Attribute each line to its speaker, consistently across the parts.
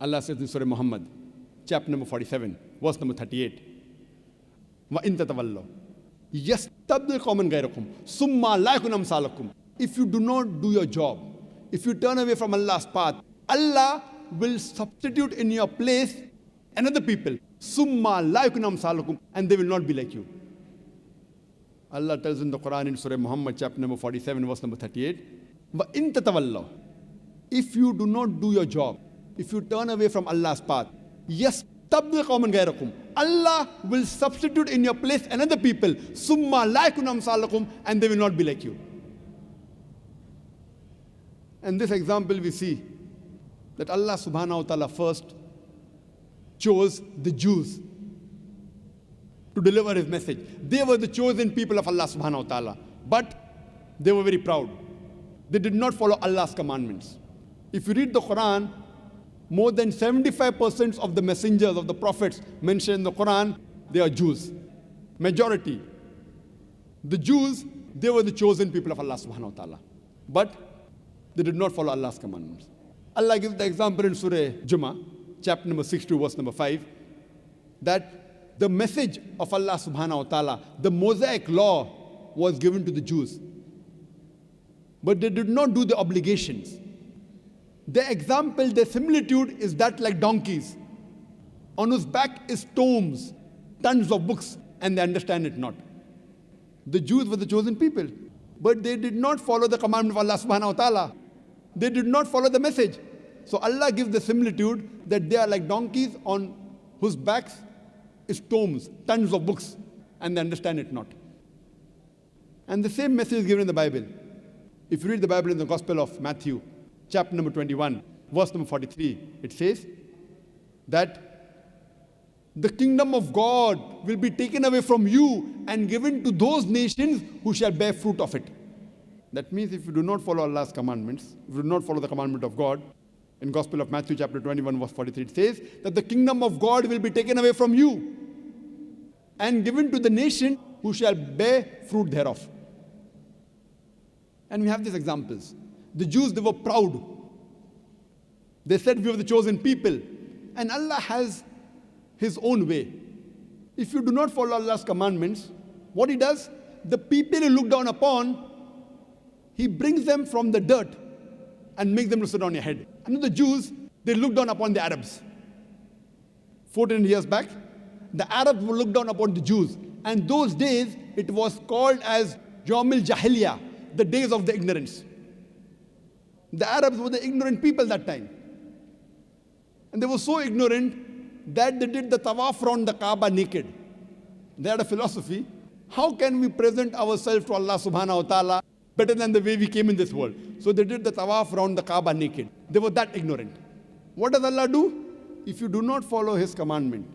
Speaker 1: Allah says in Surah Muhammad, chapter number 47, verse number 38. وَإِن تَتَوَلَّوْا يَسْتَبْدِلْ قَوْمًا غَيْرَكُمْ ثُمَّ لَا يَكُنْ أَمْثَالَكُمْ. If you do not do your job, if you turn away from Allah's path, Allah will substitute in your place another people. ثُمَّ لَا يَكُنْ أَمْثَالَكُمْ. And they will not be like you. Allah tells in the Quran in Surah Muhammad, chapter number 47, verse number 38. وَإِن تَتَوَلَّوْا. If you do not do your job, if you turn away from Allah's path, يَسْتَبْدِلْ قَوْمًا غَيْرَكُمْ. Allah will substitute in your place another people. ثُمَّ لَا يَكُنْ أَمْثَالَكُمْ. And they will not be like you. And this example we see that Allah subhanahu wa ta'ala first chose the Jews to deliver His message. They were the chosen people of Allah subhanahu wa ta'ala. But they were very proud. They did not follow Allah's commandments. If you read the Quran, more than 75% of the messengers of the prophets mentioned in the Quran, they are Jews. Majority. The Jews, they were the chosen people of Allah subhanahu wa ta'ala. But they did not follow Allah's commandments. Allah gives the example in Surah Jummah, chapter number 62, verse number 5, that the message of Allah subhanahu wa ta'ala, the Mosaic law, was given to the Jews. But they did not do the obligations. The example, the similitude is that like donkeys, on whose back is tomes, tons of books, and they understand it not. The Jews were the chosen people, but they did not follow the commandment of Allah subhanahu wa ta'ala. They did not follow the message. So Allah gives the similitude that they are like donkeys on whose backs is tomes, tons of books, and they understand it not. And the same message is given in the Bible. If you read the Bible in the Gospel of Matthew, chapter number 21, verse number 43, it says that the kingdom of God will be taken away from you and given to those nations who shall bear fruit of it. That means if you do not follow Allah's commandments, if you do not follow the commandment of God, in Gospel of Matthew chapter 21, verse 43, it says that the kingdom of God will be taken away from you and given to the nation who shall bear fruit thereof. And we have these examples. The Jews, they were proud. They said we were the chosen people. And Allah has His own way. If you do not follow Allah's commandments, what He does, the people He look down upon, He brings them from the dirt and makes them to sit on your head. And the Jews, they looked down upon the Arabs. 14 years back, the Arabs would look down upon the Jews. And those days, it was called as Yawmil Jahiliyyah, the days of the ignorance. The Arabs were the ignorant people that time. And they were so ignorant that they did the tawaf around the Kaaba naked. They had a philosophy, how can we present ourselves to Allah subhanahu wa ta'ala better than the way we came in this world? So they did the tawaf around the Kaaba naked. They were that ignorant. What does Allah do? If you do not follow His commandment,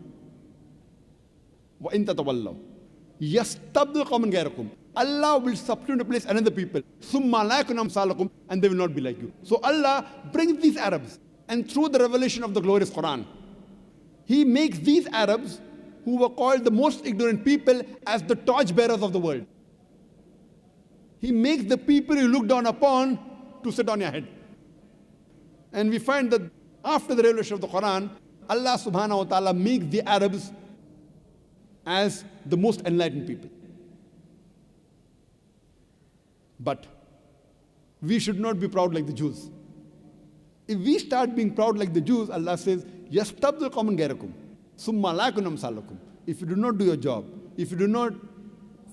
Speaker 1: وَإِن تَتَوَلَّوْا يَسْتَبْدِلْ قَوْمًا غَيْرَكُمْ. Allah will substitute in place another people. ثُمَّ لَا يَكُنْ أَمْثَالَكُمْ. And they will not be like you. So Allah brings these Arabs, and through the revelation of the glorious Quran, He makes these Arabs, who were called the most ignorant people, as the torchbearers of the world. He makes the people you look down upon to sit on your head. And we find that after the revelation of the Quran, Allah subhanahu wa ta'ala makes the Arabs as the most enlightened people. But we should not be proud like the Jews. If we start being proud like the Jews, Allah says, يَسْتَبْدِلْ قَوْمًا غَيْرَكُمْ ثُمَّ لَا يَكُنْ أَمْثَالَكُمْ. If you do not do your job, if you do not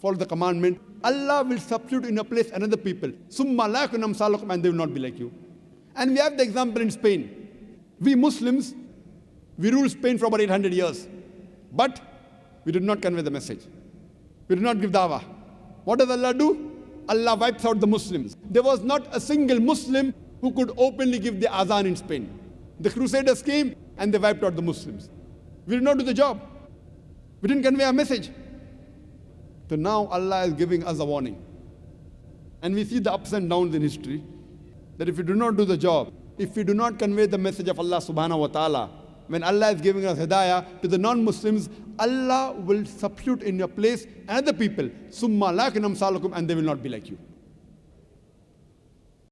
Speaker 1: follow the commandment, Allah will substitute in your place another people. ثُمَّ لَا يَكُنْ أَمْثَالَكُمْ. And they will not be like you. And we have the example in Spain. We Muslims, we ruled Spain for about 800 years. But we did not convey the message. We did not give dawah. What does Allah do? Allah wipes out the Muslims. There was not a single Muslim who could openly give the azan in Spain. The Crusaders came and they wiped out the Muslims. We did not do the job. We didn't convey our message. So now Allah is giving us a warning. And we see the ups and downs in history, that if we do not do the job, if we do not convey the message of Allah subhanahu wa ta'ala, when Allah is giving us hidayah to the non-Muslims, Allah will substitute in your place another people. ثُمَّ لَا يَكُنْ أَمْثَالَكُمْ. And they will not be like you.